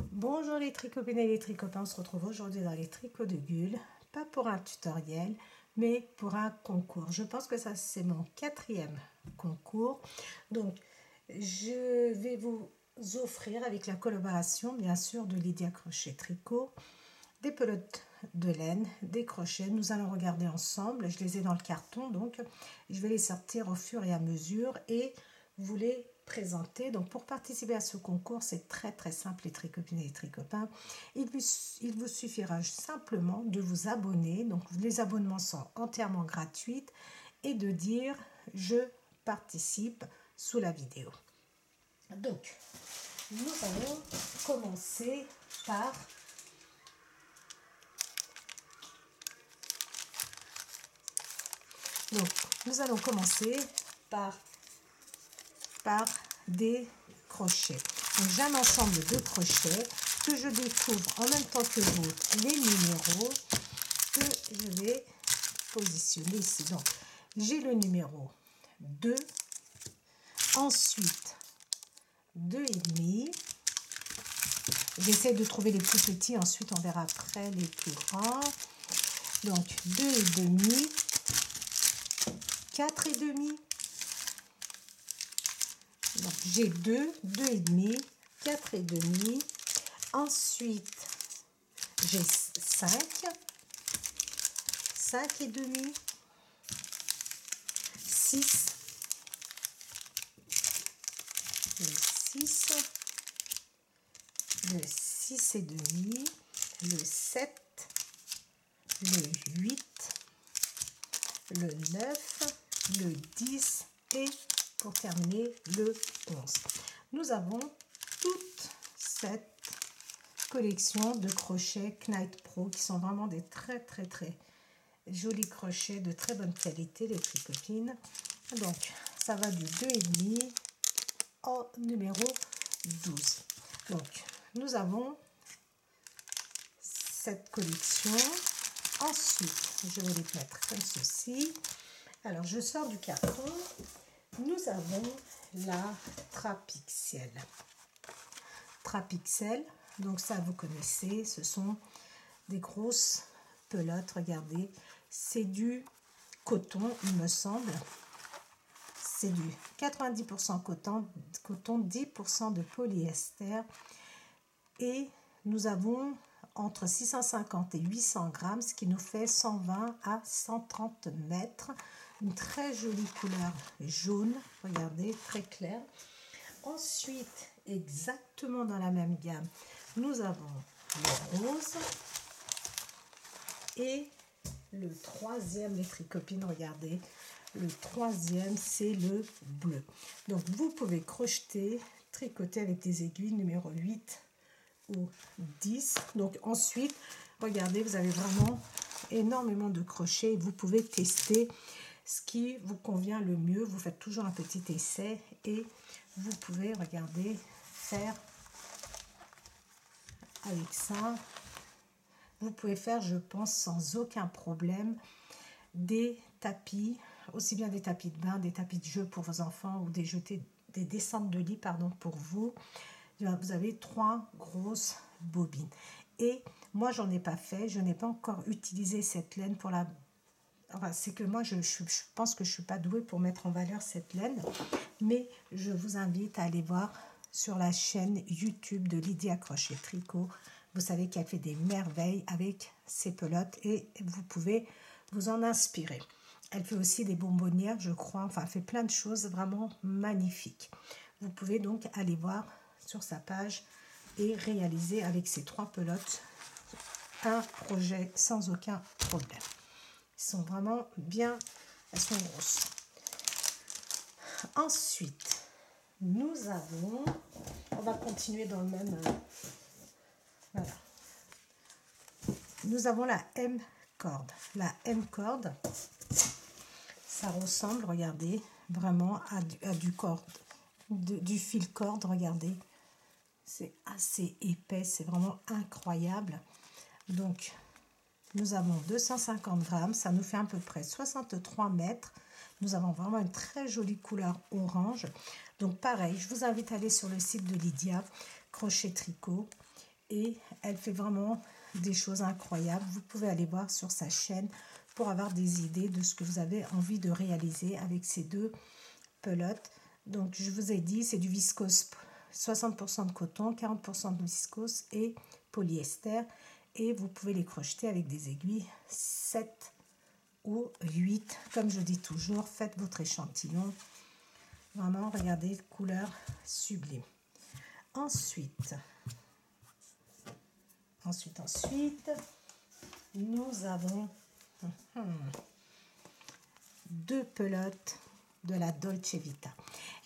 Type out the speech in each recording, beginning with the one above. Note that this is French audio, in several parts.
Bonjour les tricopines et les tricopains, on se retrouve aujourd'hui dans les tricots de Gul, pas pour un tutoriel, mais pour un concours. Je pense que ça c'est mon 4e concours, donc je vais vous offrir avec la collaboration bien sûr de Lydia Crochet Tricot, des pelotes de laine, des crochets. Nous allons regarder ensemble, je les ai dans le carton, donc je vais les sortir au fur et à mesure et vous les présenter. Donc pour participer à ce concours, c'est très simple les tricopines et les tricopains. Il vous suffira simplement de vous abonner, donc les abonnements sont entièrement gratuits, et de dire je participe sous la vidéo. Donc nous allons commencer par nous allons commencer par des crochets. J'ai un ensemble de crochets que je découvre en même temps que vous les numéros que je vais positionner ici. Donc j'ai le numéro 2, ensuite 2,5. J'essaie de trouver les plus petits, ensuite on verra après les plus grands. Donc 2,5, 4,5. Donc j'ai 2, 2,5, 4,5. Ensuite j'ai 5, 5,5, 6, le 6, le 6,5, le 7, le 8, le 9, le 10 et pour terminer le 11. Nous avons toute cette collection de crochets Knight Pro qui sont vraiment des très jolis crochets de très bonne qualité, les tricopines. Donc ça va du 2,5 au numéro 12. Donc nous avons cette collection. Ensuite je vais les mettre comme ceci. Alors je sors du carton. Nous avons la Trapixel. Trapixel, donc ça vous connaissez, ce sont des grosses pelotes, regardez, c'est du coton il me semble, c'est du 90% coton, 10% de polyester et nous avons entre 650 et 800 grammes, ce qui nous fait 120 à 130 mètres. Une très jolie couleur jaune, regardez, très claire. Ensuite, exactement dans la même gamme, nous avons le rose et le troisième, les tricopines, regardez, le troisième c'est le bleu. Donc vous pouvez crocheter, tricoter avec des aiguilles numéro 8 ou 10. Donc ensuite, regardez, vous avez vraiment énormément de crochets. Vous pouvez tester ce qui vous convient le mieux. Vous faites toujours un petit essai et vous pouvez, regarder, faire avec ça. Vous pouvez faire, je pense, sans aucun problème, des tapis, aussi bien des tapis de bain, des tapis de jeu pour vos enfants ou des descentes de lit, pardon, pour vous. Vous avez 3 grosses bobines. Et moi, j'en ai pas fait, je n'ai pas encore utilisé cette laine pour la... Enfin, c'est que moi, je pense que je ne suis pas douée pour mettre en valeur cette laine. Mais je vous invite à aller voir sur la chaîne YouTube de Lydia Crochet Tricot. Vous savez qu'elle fait des merveilles avec ses pelotes et vous pouvez vous en inspirer. Elle fait aussi des bonbonnières, je crois. Enfin, elle fait plein de choses vraiment magnifiques. Vous pouvez donc aller voir sur sa page et réaliser avec ces 3 pelotes un projet sans aucun problème. Ils sont vraiment bien, elles sont grosses. Ensuite, nous avons, on va continuer dans le même, voilà. Nous avons la M-corde. La M-corde, ça ressemble, regardez, vraiment à du corde, du fil corde, regardez. C'est assez épais, c'est vraiment incroyable. Donc, nous avons 250 grammes, ça nous fait à peu près 63 mètres. Nous avons vraiment une très jolie couleur orange. Donc pareil, je vous invite à aller sur le site de Lydia Crochet Tricot et elle fait vraiment des choses incroyables. Vous pouvez aller voir sur sa chaîne pour avoir des idées de ce que vous avez envie de réaliser avec ces deux pelotes. Donc je vous ai dit, c'est du viscose, 60% de coton, 40% de viscose et polyester, et vous pouvez les crocheter avec des aiguilles 7 ou 8. Comme je dis toujours, faites votre échantillon. Vraiment, regardez, couleur sublime. Ensuite, nous avons deux pelotes de la Dolce Vita.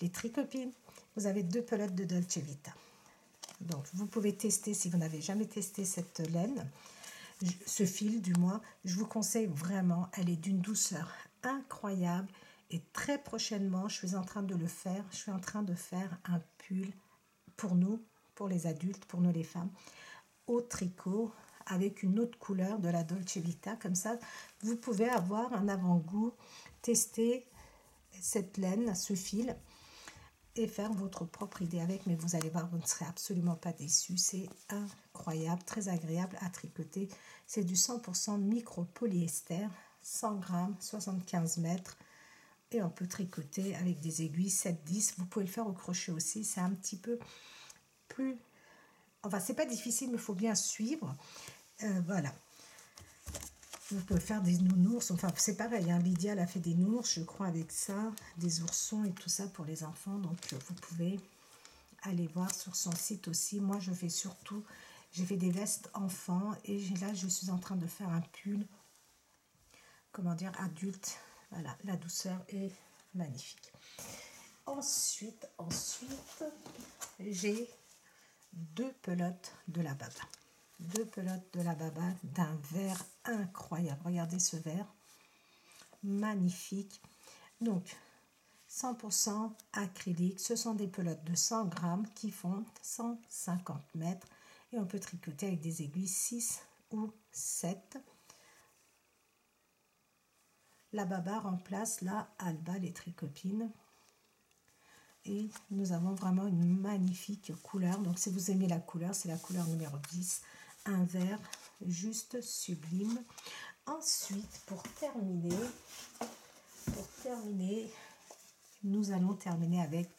Les tricopines, vous avez deux pelotes de Dolce Vita. Donc, vous pouvez tester si vous n'avez jamais testé cette laine, ce fil du moins. Je vous conseille vraiment, elle est d'une douceur incroyable. Et très prochainement, je suis en train de le faire. Je suis en train de faire un pull pour nous, pour les adultes, pour nous les femmes, au tricot avec une autre couleur de la Dolce Vita. Comme ça, vous pouvez avoir un avant-goût, tester cette laine, ce fil, et faire votre propre idée avec. Mais vous allez voir, vous ne serez absolument pas déçus. C'est incroyable, très agréable à tricoter. C'est du 100% micro-polyester, 100 grammes, 75 mètres. Et on peut tricoter avec des aiguilles 7-10. Vous pouvez le faire au crochet aussi. C'est un petit peu plus... Enfin, c'est pas difficile, mais il faut bien suivre. Voilà. Vous pouvez faire des nounours. Enfin, c'est pareil. Hein, Lydia, elle a fait des nounours, je crois, avec ça. Des oursons et tout ça pour les enfants. Donc, vous pouvez aller voir sur son site aussi. Moi, je fais surtout... J'ai fait des vestes enfants. Et là, je suis en train de faire un pull, comment dire, adulte. Voilà, la douceur est magnifique. Ensuite, j'ai deux pelotes de la Baba. Deux pelotes de la Baba d'un vert incroyable. Regardez ce vert. Magnifique. Donc, 100% acrylique. Ce sont des pelotes de 100 grammes qui font 150 mètres. Et on peut tricoter avec des aiguilles 6 ou 7. La Baba remplace la Alba, les tricopines. Et nous avons vraiment une magnifique couleur. Donc si vous aimez la couleur, c'est la couleur numéro 10. Un vert juste sublime. Ensuite, pour terminer, nous allons terminer avec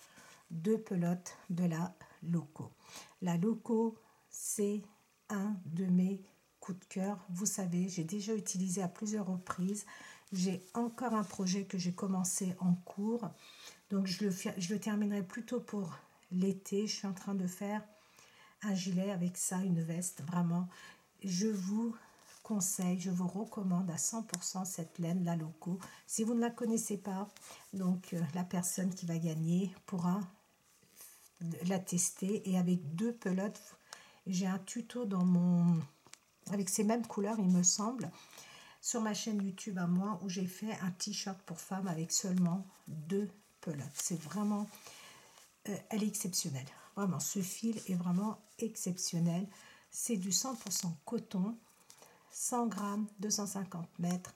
deux pelotes de la Loco. La Loco, c'est un de mes coups de cœur. Vous savez, j'ai déjà utilisé à plusieurs reprises. J'ai encore un projet que j'ai commencé en cours. Donc, je le terminerai plutôt pour l'été. Je suis en train de faire un gilet avec ça, une veste. Vraiment, je vous conseille, je vous recommande à 100% cette laine, la Loco. Si vous ne la connaissez pas, donc la personne qui va gagner pourra la tester. Et avec deux pelotes, j'ai un tuto avec ces mêmes couleurs, il me semble, sur ma chaîne YouTube à moi, où j'ai fait un t-shirt pour femmes avec seulement deux pelote. C'est vraiment, elle est exceptionnelle. Vraiment, ce fil est vraiment exceptionnel. C'est du 100% coton, 100 grammes, 250 mètres.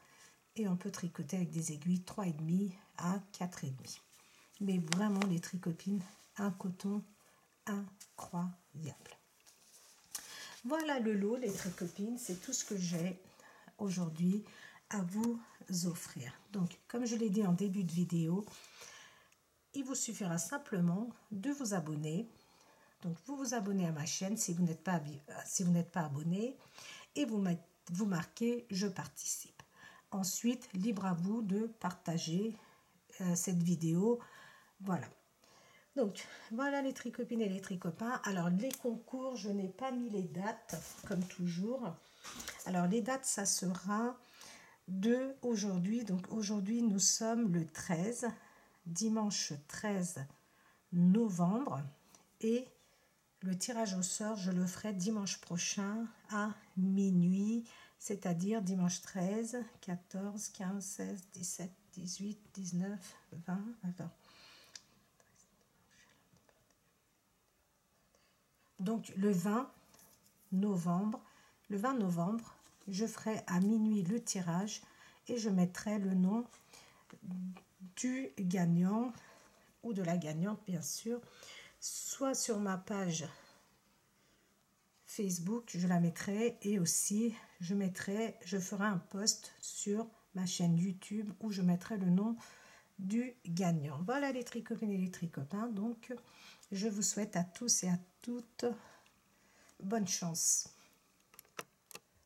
Et on peut tricoter avec des aiguilles 3,5 à 4,5. Mais vraiment, les tricopines, un coton incroyable. Voilà le lot, les tricopines. C'est tout ce que j'ai aujourd'hui à vous offrir. Donc, comme je l'ai dit en début de vidéo, il vous suffira simplement de vous abonner. Donc, vous vous abonnez à ma chaîne si vous n'êtes pas abonné et vous marquez « Je participe ». Ensuite, libre à vous de partager cette vidéo. Voilà. Donc, voilà les tricopines et les tricopains. Alors, les concours, je n'ai pas mis les dates, comme toujours. Alors, les dates, ça sera de aujourd'hui. Donc, aujourd'hui, nous sommes le 13, dimanche 13 novembre. Et le tirage au sort, je le ferai dimanche prochain à minuit, c'est-à-dire dimanche 13, 14, 15, 16, 17, 18, 19, 20, attends. Donc le 20 novembre, je ferai à minuit le tirage et je mettrai le nom du gagnant ou de la gagnante, bien sûr, soit sur ma page Facebook, je la mettrai, et aussi je ferai un post sur ma chaîne YouTube où je mettrai le nom du gagnant. Voilà les tricopines et les tricopains, donc je vous souhaite à tous et à toutes bonne chance.